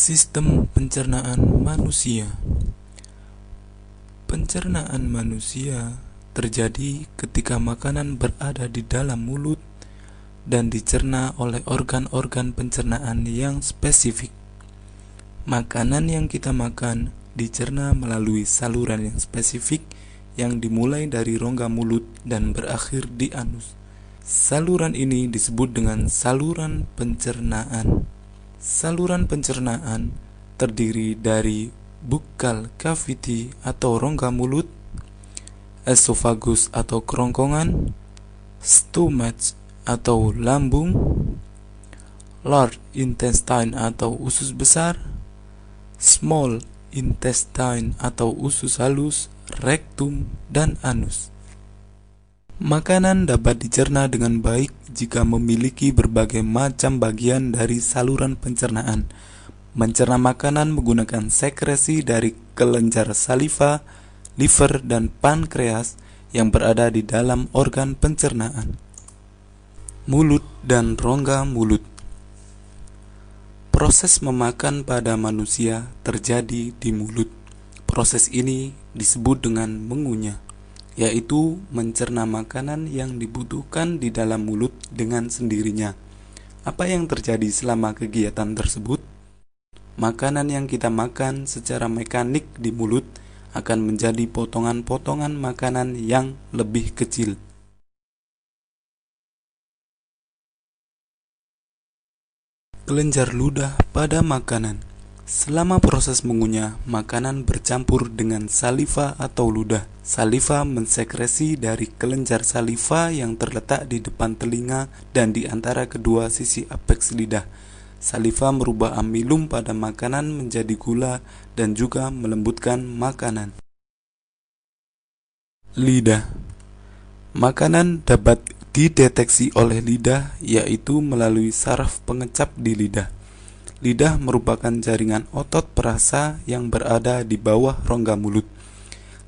Sistem pencernaan manusia. Pencernaan manusia terjadi ketika makanan berada di dalam mulut dan dicerna oleh organ-organ pencernaan yang spesifik. Makanan yang kita makan dicerna melalui saluran yang spesifik yang dimulai dari rongga mulut dan berakhir di anus. Saluran ini disebut dengan saluran pencernaan. Saluran pencernaan terdiri dari buccal cavity atau rongga mulut, esophagus atau kerongkongan, stomach atau lambung, large intestine atau usus besar, small intestine atau usus halus, rektum, dan anus. Makanan dapat dicerna dengan baik jika memiliki berbagai macam bagian dari saluran pencernaan. Mencerna makanan menggunakan sekresi dari kelenjar saliva, liver, dan pankreas yang berada di dalam organ pencernaan. Mulut dan rongga mulut. Proses memakan pada manusia terjadi di mulut. Proses ini disebut dengan mengunyah, yaitu mencerna makanan yang dibutuhkan di dalam mulut dengan sendirinya. Apa yang terjadi selama kegiatan tersebut? Makanan yang kita makan secara mekanik di mulut akan menjadi potongan-potongan makanan yang lebih kecil. Kelenjar ludah pada makanan. Selama proses mengunyah, makanan bercampur dengan saliva atau ludah. Saliva mensekresi dari kelenjar saliva yang terletak di depan telinga dan di antara kedua sisi apeks lidah. Saliva merubah amilum pada makanan menjadi gula dan juga melembutkan makanan. Lidah. Makanan dapat dideteksi oleh lidah, yaitu melalui saraf pengecap di lidah. Lidah merupakan jaringan otot perasa yang berada di bawah rongga mulut.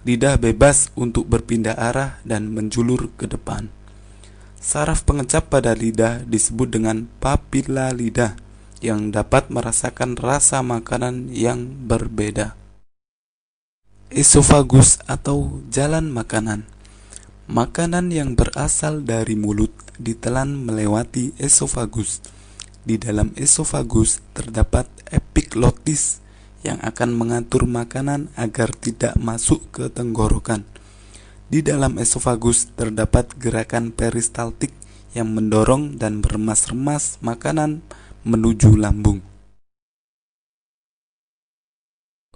Lidah bebas untuk berpindah arah dan menjulur ke depan. Saraf pengecap pada lidah disebut dengan papila lidah yang dapat merasakan rasa makanan yang berbeda. Esophagus atau jalan makanan. Makanan yang berasal dari mulut ditelan melewati esophagus. Di dalam esophagus terdapat epiglotis yang akan mengatur makanan agar tidak masuk ke tenggorokan. Di dalam esophagus terdapat gerakan peristaltik yang mendorong dan meremas-remas makanan menuju lambung.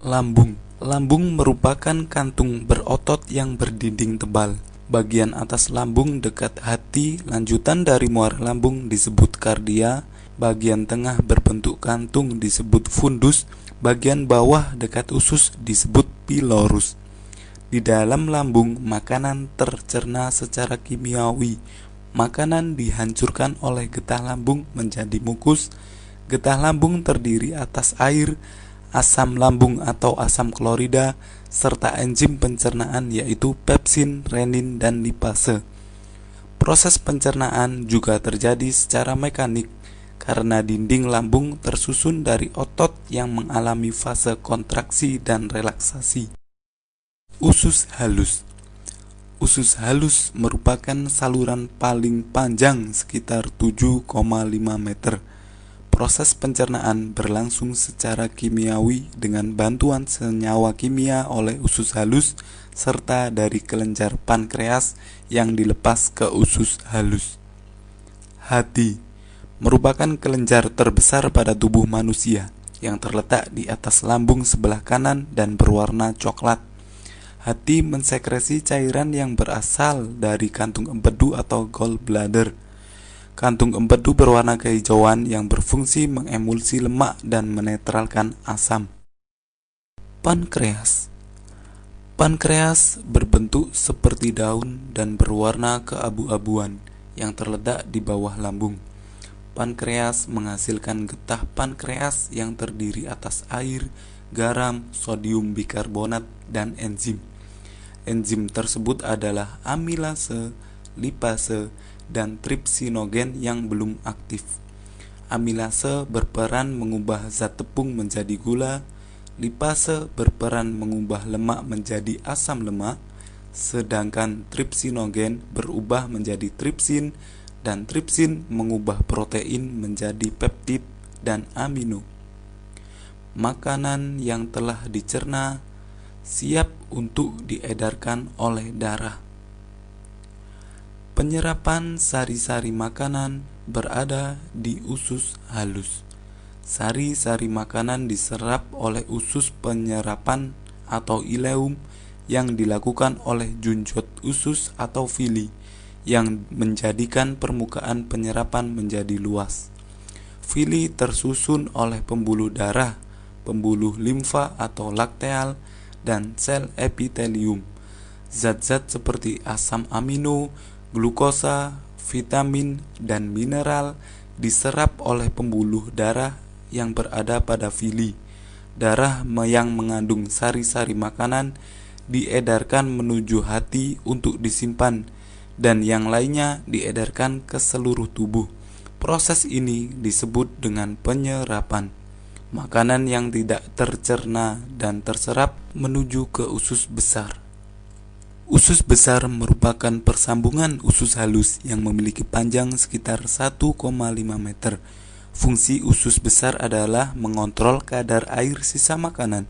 Lambung. Lambung merupakan kantung berotot yang berdinding tebal. Bagian atas lambung dekat hati, lanjutan dari muara lambung disebut kardia. Bagian tengah berbentuk kantung disebut fundus, bagian bawah dekat usus disebut pilorus. Di dalam lambung, makanan tercerna secara kimiawi. Makanan dihancurkan oleh getah lambung menjadi mukus. Getah lambung terdiri atas air, asam lambung atau asam klorida, serta enzim pencernaan yaitu pepsin, renin, dan lipase. Proses pencernaan juga terjadi secara mekanik, karena dinding lambung tersusun dari otot yang mengalami fase kontraksi dan relaksasi. Usus halus. Usus halus merupakan saluran paling panjang sekitar 7,5 meter. Proses pencernaan berlangsung secara kimiawi dengan bantuan senyawa kimia oleh usus halus serta dari kelenjar pankreas yang dilepas ke usus halus. Hati merupakan kelenjar terbesar pada tubuh manusia yang terletak di atas lambung sebelah kanan dan berwarna coklat. Hati mensekresi cairan yang berasal dari kantung empedu atau gallbladder. Kantung empedu berwarna kehijauan yang berfungsi mengemulsi lemak dan menetralkan asam. Pankreas. Pankreas berbentuk seperti daun dan berwarna keabu-abuan yang terletak di bawah lambung. Pankreas menghasilkan getah pankreas yang terdiri atas air, garam, sodium bikarbonat, dan enzim. Enzim tersebut adalah amilase, lipase, dan tripsinogen yang belum aktif. Amilase berperan mengubah zat tepung menjadi gula, lipase berperan mengubah lemak menjadi asam lemak, sedangkan tripsinogen berubah menjadi tripsin, dan tripsin mengubah protein menjadi peptid dan amino. Makanan yang telah dicerna siap untuk diedarkan oleh darah. Penyerapan sari-sari makanan berada di usus halus. Sari-sari makanan diserap oleh usus penyerapan atau ileum yang dilakukan oleh junjot usus atau villi yang menjadikan permukaan penyerapan menjadi luas. Villi tersusun oleh pembuluh darah, pembuluh limfa atau lakteal, dan sel epitelium. Zat-zat seperti asam amino, glukosa, vitamin, dan mineral diserap oleh pembuluh darah yang berada pada villi. Darah yang mengandung sari-sari makanan diedarkan menuju hati untuk disimpan, dan yang lainnya diedarkan ke seluruh tubuh. Proses ini disebut dengan penyerapan. Makanan yang tidak tercerna dan terserap menuju ke usus besar. Usus besar merupakan persambungan usus halus yang memiliki panjang sekitar 1,5 meter. Fungsi usus besar adalah mengontrol kadar air sisa makanan.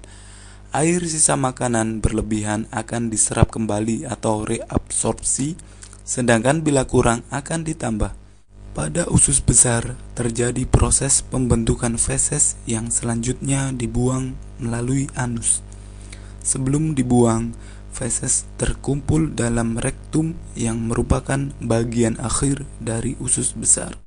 Air sisa makanan berlebihan akan diserap kembali atau reabsorpsi, sedangkan bila kurang akan ditambah. Pada usus besar terjadi proses pembentukan feses yang selanjutnya dibuang melalui anus. Sebelum dibuang, feses terkumpul dalam rektum yang merupakan bagian akhir dari usus besar.